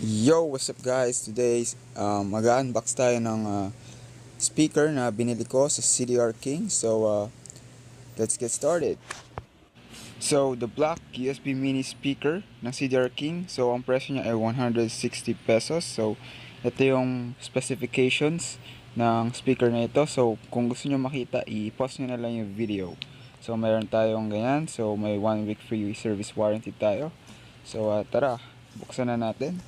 Yo, what's up guys? Today mag-unbox tayo ng speaker na binili ko sa CDR-KING. Let's get started. So, the black USB mini speaker ng CDR-KING. So, ang presyo niya ay 160 pesos. So, ito yung specifications ng speaker na ito. So, kung gusto niyo makita, i-pause niyo na lang yung video. So, meron tayong ganyan. So, may 1 week free service warranty tayo. So, tara, buksan na natin.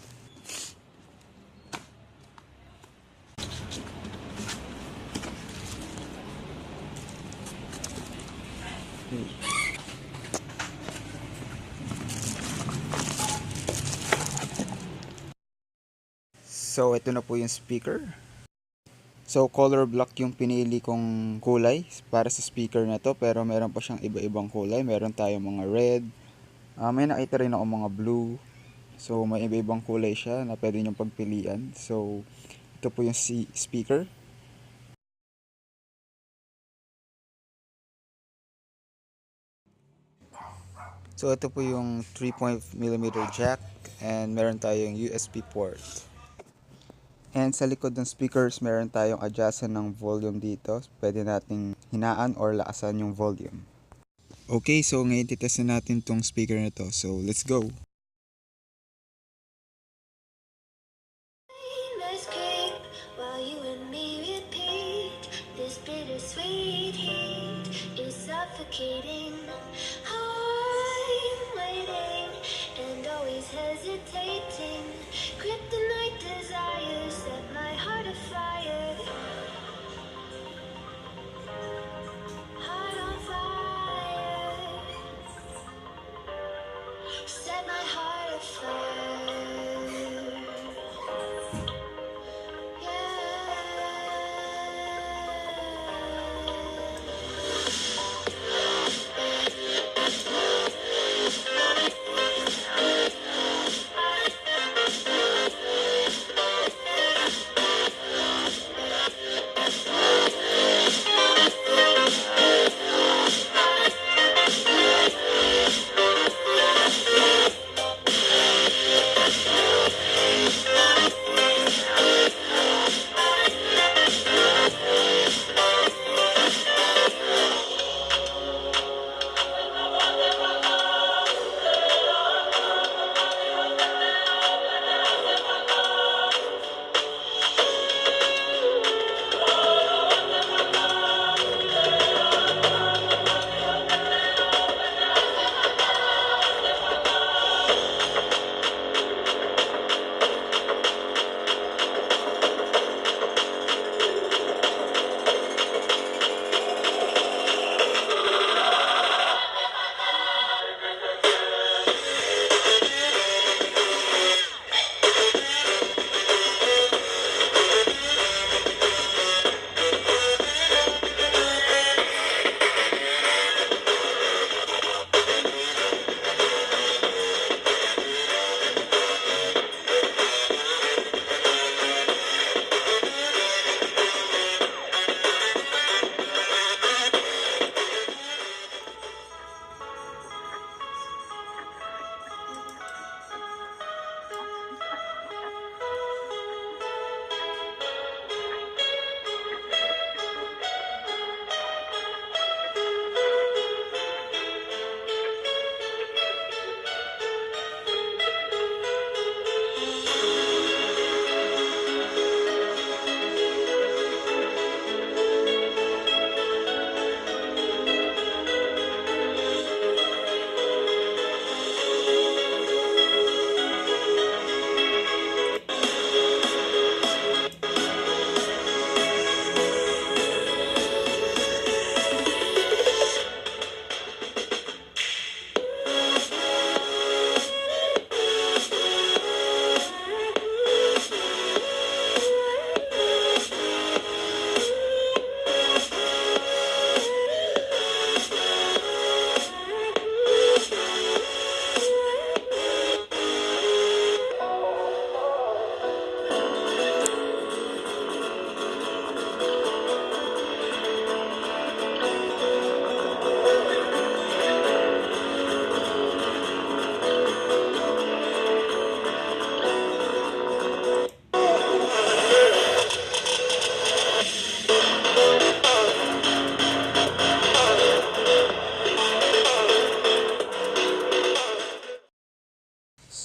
So, ito na po yung speaker. So, color black yung pinili kong kulay para sa speaker na to. Pero meron pa siyang iba-ibang kulay. Meron tayong mga red. May nakita rin ako mga blue. So, may iba-ibang kulay siya na pwede niyong pagpilian. So, ito po yung speaker. So, ito po yung 3.0mm jack. And meron tayong USB port. And sa likod ng speakers, meron tayong adjustan ng volume dito. Pwede nating hinaan or lakasan yung volume. Okay, so ngayon titest na natin tong speaker na to. So, let's go! Suffocating, I'm waiting and always hesitating. Kryptonite desires set my heart afire. Heart on fire. Set my heart afire.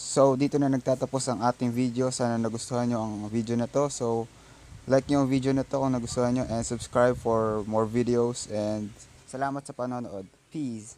So dito na nagtatapos ang ating video. Sana nagustuhan nyo ang video na to. So like nyo ang video na to kung nagustuhan nyo, and subscribe for more videos, and salamat sa panonood. Peace!